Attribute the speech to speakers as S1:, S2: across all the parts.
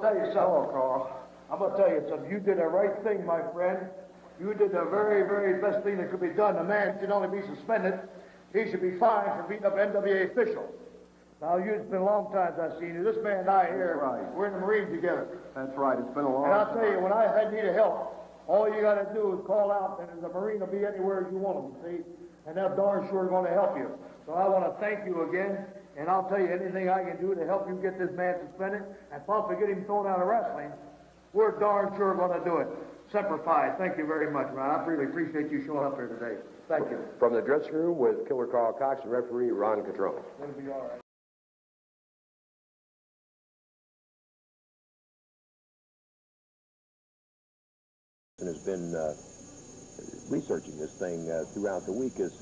S1: tell you something, Carl. I'm going to tell you something. You did the right thing, my friend. You did the very, very best thing that could be done. The man should only be suspended. He should be fined for beating up an NWA official. Now, it's been a long time since I've seen you. This man and I here, we're in the Marines together.
S2: That's right. It's been a long time.
S1: And I'll tell you, when I need help, all you got to do is call out, and the Marine will be anywhere you want him, see? And they're darn sure going to help you. So I want to thank you again, and I'll tell you anything I can do to help you get this man suspended and possibly get him thrown out of wrestling. We're darn sure going to do it. Semper Fi. Thank you very much, man. I really appreciate you showing up here today. Thank you.
S3: From the dressing room with Killer Karl Kox and referee Ron Catrone.
S1: It'll be all right.
S3: Has been researching this thing throughout the week. As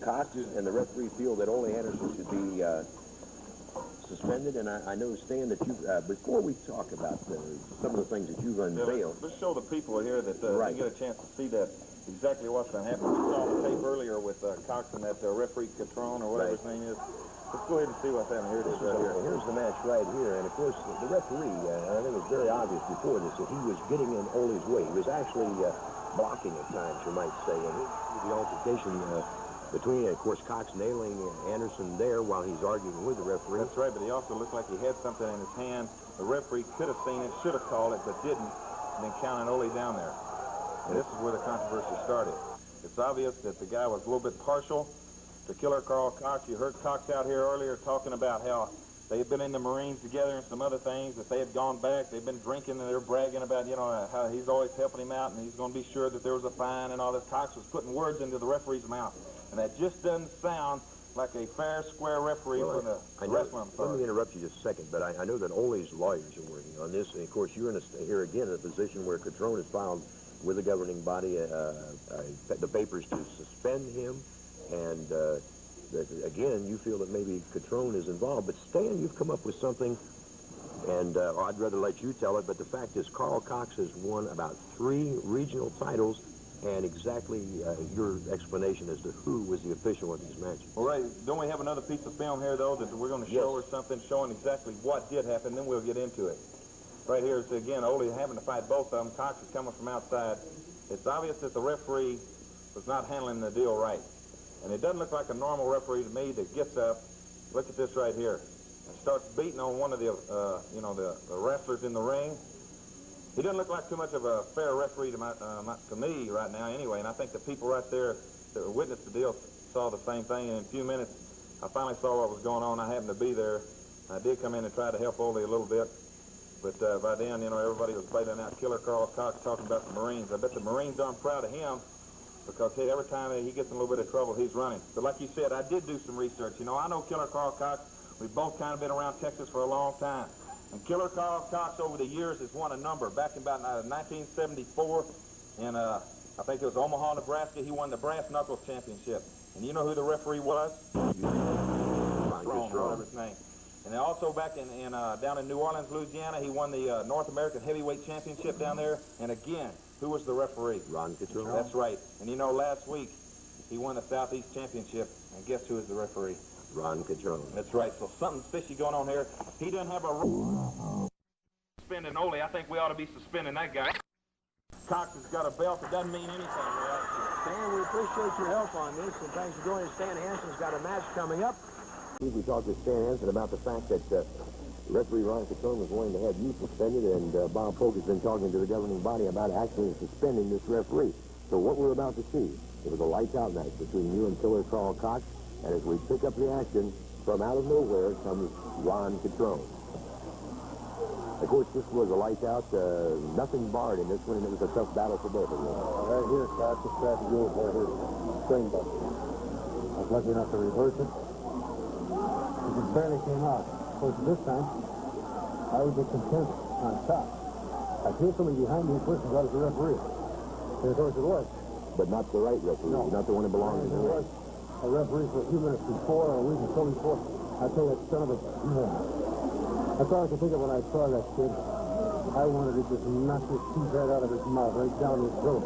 S3: Kox and the referee feel that Ole Anderson should be suspended, and I know, Stan, that you before we talk about some of the things that you've unveiled.
S4: Let's show the people here that they get a chance to see that exactly what's going to happen. We saw the tape earlier with Kox and that referee Catrone or whatever his name is. Let's go ahead and see what's happening. Here it is right here.
S3: Here's the match right here, and of course the referee, I think it was very obvious before this that he was getting in Ole's way. He was actually blocking at times, you might say, and the altercation between, of course, Kox nailing Anderson there while he's arguing with the referee.
S4: That's right, but he also looked like he had something in his hand. The referee could have seen it, should have called it, but didn't, and then counted Ole down there. And this is where the controversy started. It's obvious that the guy was a little bit partial to Killer Karl Kox. You heard Kox out here earlier talking about how they had been in the Marines together and some other things, that they had gone back. They've been drinking, and they're bragging about, you know, how he's always helping him out, and he's going to be sure that there was a fine and all this. Kox was putting words into the referee's mouth, and that just doesn't sound like a fair, square referee for the wrestling authority.
S3: Let me interrupt you just a second, but I know that Ole's lawyers are working on this, and of course you're here again in a position where Catrone has filed with the governing body the papers to suspend him, and again, you feel that maybe Catrone is involved. But Stan, you've come up with something, and I'd rather let you tell it, but the fact is Karl Kox has won about 3 regional titles, and exactly your explanation as to who was the official in these matches.
S4: All right, don't we have another piece of film here, though, that we're going to show or something showing exactly what did happen, then we'll get into it. Right here is, again, Ole having to fight both of them. Kox is coming from outside. It's obvious that the referee was not handling the deal right. And it doesn't look like a normal referee to me that gets up, look at this right here, and starts beating on one of the, the wrestlers in the ring. He doesn't look like too much of a fair referee to me right now anyway, and I think the people right there that witnessed the deal saw the same thing, and in a few minutes I finally saw what was going on. I happened to be there. I did come in and try to help Ole a little bit, but by then, everybody was bailing out Killer Karl Kox talking about the Marines. I bet the Marines aren't proud of him, because hey, every time he gets in a little bit of trouble, he's running. But like you said, I did do some research. I know Killer Karl Kox. We've both kind of been around Texas for a long time. And Killer Karl Kox over the years has won a number. Back in about 1974, in I think it was Omaha, Nebraska, he won the Brass Knuckles Championship. And you know who the referee was? Whatever his name. And then also back down in New Orleans, Louisiana, he won the North American Heavyweight Championship down there. And again, who was the referee?
S3: Ron Catrone.
S4: That's right. And last week, he won the Southeast Championship. And guess who is the referee?
S3: Ron Catrone.
S4: That's right. So something's fishy going on here. He doesn't have a suspending Ole. I think we ought to be suspending that guy. Kox has got a belt that doesn't mean anything.
S5: Stan, we appreciate your help on this, and thanks for joining us. Stan Hansen's got a match coming up.
S3: We talked with Stan Hansen about the fact that referee Ron Catrone was wanting to have you suspended, and Bob Polk has been talking to the governing body about actually suspending this referee. So what we're about to see, it was a lights-out match between you and Killer Karl Kox, and as we pick up the action, from out of nowhere comes Ron Catrone. Of course, this was a lights-out, nothing barred in this one, and it was a tough battle for both of them.
S1: Right here, Kox, just tried to go for his spring buster. I was lucky enough to reverse it. It just barely came out. Of course, this time, I was just content on top. I feel something behind me pushing out as a referee. And of course it was.
S3: But not the right referee,
S1: no.
S3: Not the one that belongs to the
S1: ring. A referee for a few minutes before, or a week or so before. I tell you, that son of a... That's all I could think of when I saw that kid. I wanted to just knock his teeth right out of his mouth, right down his throat.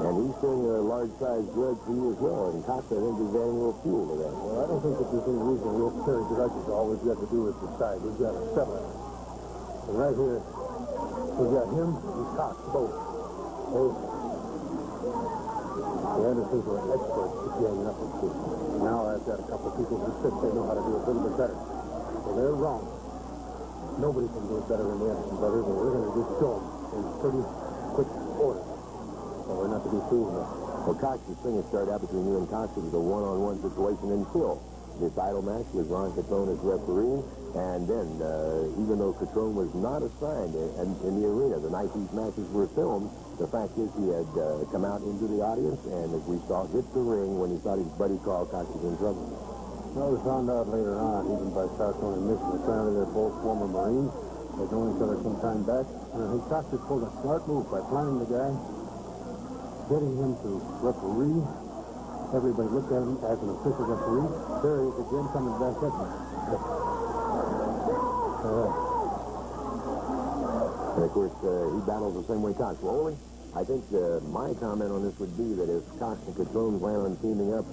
S3: And he's showing a large-sized grudge for you as well, and Kox, I think, is adding a little fuel to that.
S1: Well, I don't think that there's any reason we'll carry grudges. All we've got to do is decide. We've got to settle it.
S2: And right here, we got him and Cox both. Hey, the Andersons were experts at ganging up with people. Now I've got a couple of people who think they know how to do it a little bit better. Well, they're wrong. Nobody can do it better than the Anderson brothers, and we're going to just show them in pretty quick order. So we're not to be fooled now.
S3: Well, Cox's thing had started out between you and Cox. It was a one-on-one situation until this idle match with Ron Catrone as referee. And then, even though Catrone was not assigned in the arena the night these matches were filmed, the fact is he had come out into the audience, and as we saw, hit the ring when he thought his buddy Karl Kox was in trouble.
S2: Well, we found out later on, even by Sarcone and Mission, apparently they're both former Marines. They'd known each other some time back. And I think Cox had pulled a smart move by planning the guy, getting him to referee. Everybody looked at him as an official referee. There he is again, coming back at me.
S3: And of course, he battles the same way Cox. Well, Ole, I think my comment on this would be that if Cox and Catrone plan on teaming up,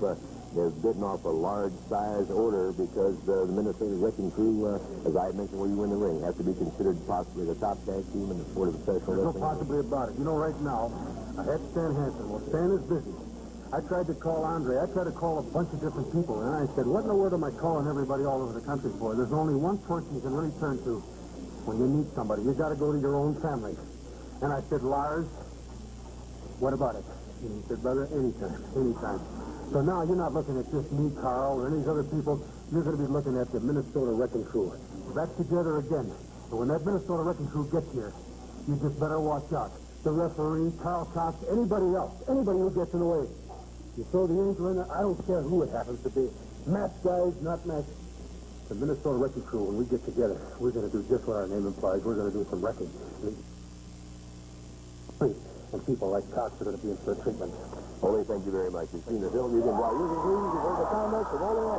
S3: they're bidding off a large-size order because the Minnesota Wrecking Crew, as I had mentioned where you were in the ring, have to be considered possibly the top tag team in the sport of professional
S2: There's no
S3: wrestling.
S2: possibly about it. You know, right now, I had Stan Hansen. Well, Stan is busy. I tried to call Andre. I tried to call a bunch of different people. And I said, what in the world am I calling everybody all over the country for? There's only one person you can really turn to when you need somebody. You got to go to your own family. And I said, Lars, what about it? And he said, brother, anytime, anytime. So now you're not looking at just me, Carl, or any of these other people. You're going to be looking at the Minnesota Wrecking Crew. Back together again. And when that Minnesota Wrecking Crew gets here, you just better watch out. The referee, Karl Kox, anybody else, anybody who gets in the way. You throw the angel in there, I don't care who it happens to be. Match guys, not match. The Minnesota Wrecking Crew, when we get together, we're going to do just what our name implies. We're going to do some wrecking. And people like Cox are going to be in for treatment.
S3: Ole, thank you very much. You've seen the film. You can heard the comments of Ole.